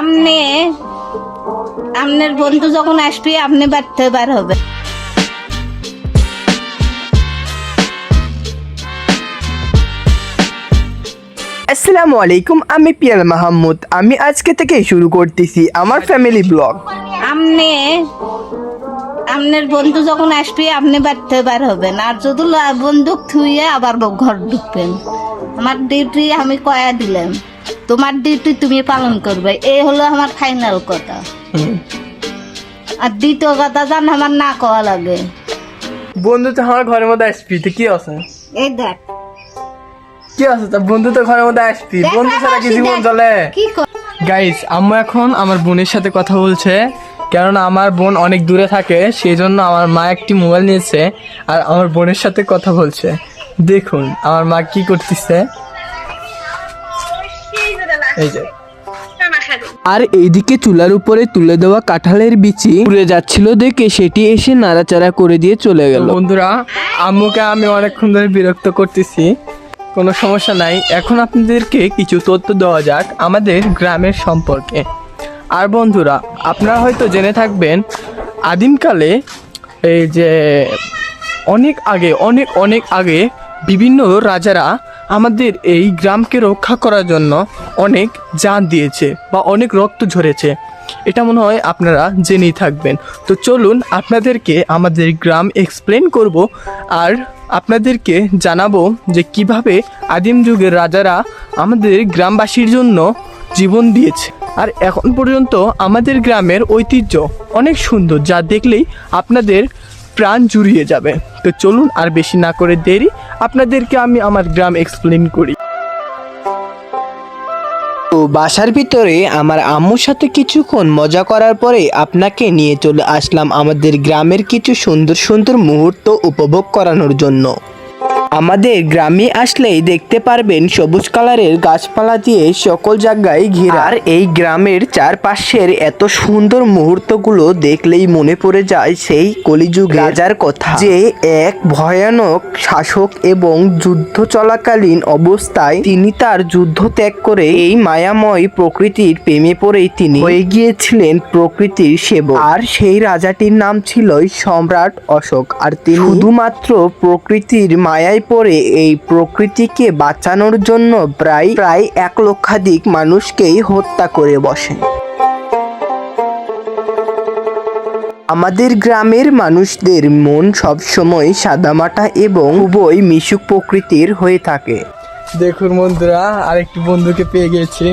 আপনি আপনার বন্ধু যখন আসবে আপনি বাড়তে বার হবে। আসসালামু আলাইকুম, আমি পিয়াল মাহমুদ। আমি আজকে থেকে শুরু করতেছি আমার ফ্যামিলি ব্লগ। আপনি আপনার বন্ধু যখন আসবে আপনি বাড়তে বার হবেন, আর যদি বন্দুক থুইয়ে আবার ঘর ঢুকবেন। আমার ডিউটি আমি কয়া দিলাম, তোমার ডিউটি তুমি পালন করবে, এই হলো আমার ফাইনাল কথা। আর দ্বিতীয় কথা জান আমার না কওয়া লাগে। বন্ধু তো আমার ঘরের মধ্যে আসবি, তো কি আছে? এই দেখ কি আছে তা? বন্ধু তো ঘরের মধ্যে আসবি, বন্ধু ছাড়া কি জীবন চলে? কি গাইস, আম্মু এখন আমার বোনের সাথে কথা বলছে, কেননা আমার বোন অনেক দূরে থাকে, সেই জন্য আমার মা একটি মোবাইল নিয়েছে আর আমার বোনের সাথে কথা বলছে। দেখুন আমার মা কি করতেছে, এই যে। আর এইদিকে চুলার উপরে তুলে দেওয়া কাঁঠালের বিচি পুড়ে যাচ্ছিল দেখে সেটি এসে নাড়াচাড়া করে দিয়ে চলে গেল। বন্ধুরা, আম্মুকে আমি অনেকক্ষণ ধরে বিরক্ত করতেছি, কোনো সমস্যা নাই। এখন আপনাদেরকে কিছু তথ্য দেওয়া যাক আমাদের গ্রামের সম্পর্কে। আর বন্ধুরা, আপনারা হয়তো জেনে থাকবেন আদিমকালে এই যে অনেক আগে বিভিন্ন রাজারা আমাদের এই গ্রামকে রক্ষা করার জন্য অনেক জান দিয়েছে বা অনেক রক্ত ঝরেছে। এটা মনে হয় আপনারা জেনেই থাকবেন। তো চলুন আপনাদেরকে আমাদের গ্রাম এক্সপ্লেন করব আর আপনাদেরকে জানাবো যে কিভাবে আদিম যুগের রাজারা আমাদের গ্রামবাসীর জন্য জীবন দিয়েছে। আর এখন পর্যন্ত আমাদের গ্রামের ঐতিহ্য অনেক সুন্দর, যা দেখলেই আপনাদের প্রাণ জুড়িয়ে যাবে। তো চলুন আর বেশি না করে দেরি, আপনাদেরকে আমি আমার গ্রাম এক্সপ্লেন করি। তো বাসার ভিতরে আমার আম্মুর সাথে কিছুক্ষণ মজা করার পরে আপনাকে নিয়ে চলে আসলাম আমাদের গ্রামের কিছু সুন্দর সুন্দর মুহূর্ত উপভোগ করানোর জন্য। আমাদের গ্রামে আসলেই দেখতে পারবেন সবুজ কালারের গাছপালা দিয়ে সকল জায়গায় ঘেরা। আর এই গ্রামের চারপাশের এত সুন্দর মুহূর্তগুলো দেখলেই মনে পড়ে যায় সেই কলিযুগ রাজার কথা, যে এক ভয়ানক শাসক এবং যুদ্ধ চলাকালীন অবস্থায় তিনি তার যুদ্ধ ত্যাগ করে এই মায়াময় প্রকৃতির প্রেমে পড়েই তিনি হয়ে গিয়েছিলেন প্রকৃতির সেবক। আর সেই রাজাটির নাম ছিল সম্রাট অশোক। আর তিনি শুধুমাত্র প্রকৃতির মায়ায় পরে এই প্রকৃতিকে বাঁচানোর জন্য প্রায় 1 লক্ষাধিক মানুষকেই হত্যা করে বসেন। আমাদের গ্রামের মানুষদের মন সবসময় সাদামাটা এবং খুবই মিশুক প্রকৃতির হয়ে থাকে। দেখুন বন্ধুরা, আরেকটি বন্ধুকে পেয়ে গেছি,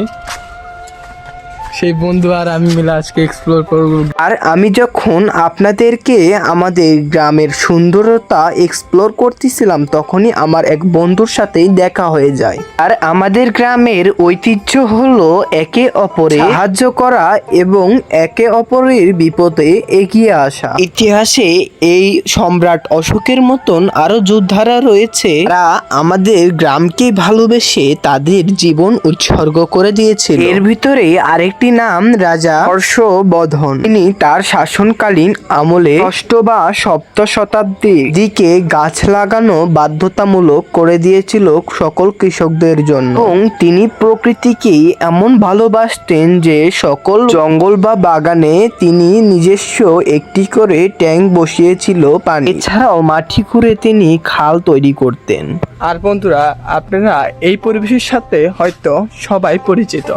সেই বন্ধু আর আমি মিলে আজকে এক্সপ্লোর করব। আর আমি যখন আপনাদেরকে আমাদের গ্রামের সুন্দরতা এক্সপ্লোর করতেছিলাম, তখনই আমার এক বন্ধুর সাথেই দেখা হয়ে যায়। আর আমাদের গ্রামের ঐতিহ্য হলো একে অপরে সাহায্য করা এবং একে অপরের বিপদে এগিয়ে আসা। ইতিহাসে এই সম্রাট অশোকের মতন আরো যোদ্ধারা রয়েছে, তারা আমাদের গ্রামকে ভালোবেসে তাদের জীবন উৎসর্গ করে দিয়েছিল। এর ভিতরে আরেকটি নাম রাজা হর্ষবর্ধন। তিনি তার শাসনকালীন আমলে 6ষ্ঠ বা 7ম শতাব্দীর দিকে গাছ লাগানো বাধ্যতামূলক করে দিয়েছিল সকল কৃষকদের জন্য। এবং তিনি প্রকৃতিকে এমন ভালোবাসতেন যে সকল জঙ্গল বা বাগানে তিনি নিজস্ব একটি করে ট্যাঙ্ক বসিয়েছিল পানি। এছাড়াও মাটি খুঁড়ে তিনি খাল তৈরি করতেন। আর বন্ধুরা, আপনারা এই পরিবেশের সাথে হয়তো সবাই পরিচিত।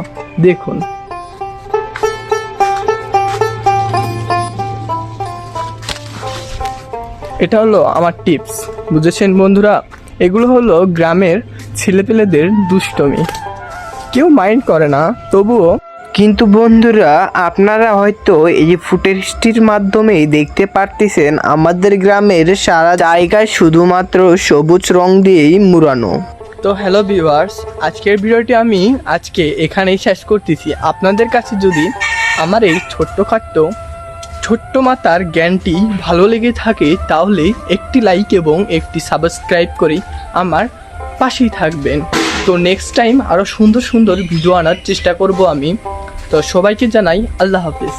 দেখুন, এটা হলো আমার টিপস, বুঝেছেন বন্ধুরা? এগুলো হলো গ্রামের ছেলেপেলেদের দুষ্টমি, কেউ মাইন্ড করে না তবুও। কিন্তু বন্ধুরা, আপনারা হয়তো এই ফুটেজটির মাধ্যমেই দেখতে পারতেছেন আমাদের গ্রামের সারা জায়গায় শুধুমাত্র সবুজ রং দিয়েই মুড়ানো। তো হ্যালো ভিউয়ার্স, আজকের ভিডিওটি আমি এখানেই শেষ করতেছি। আপনাদের কাছে যদি আমার এই ছোট্ট মাতার জ্ঞানটি ভালো লেগে থাকে, তাহলে একটি লাইক এবং একটি সাবস্ক্রাইব করে আমার পাশেই থাকবেন। তো নেক্সট টাইম আরও সুন্দর সুন্দর ভিডিও আনার চেষ্টা করব আমি। তো সবাইকে জানাই আল্লাহ হাফেজ।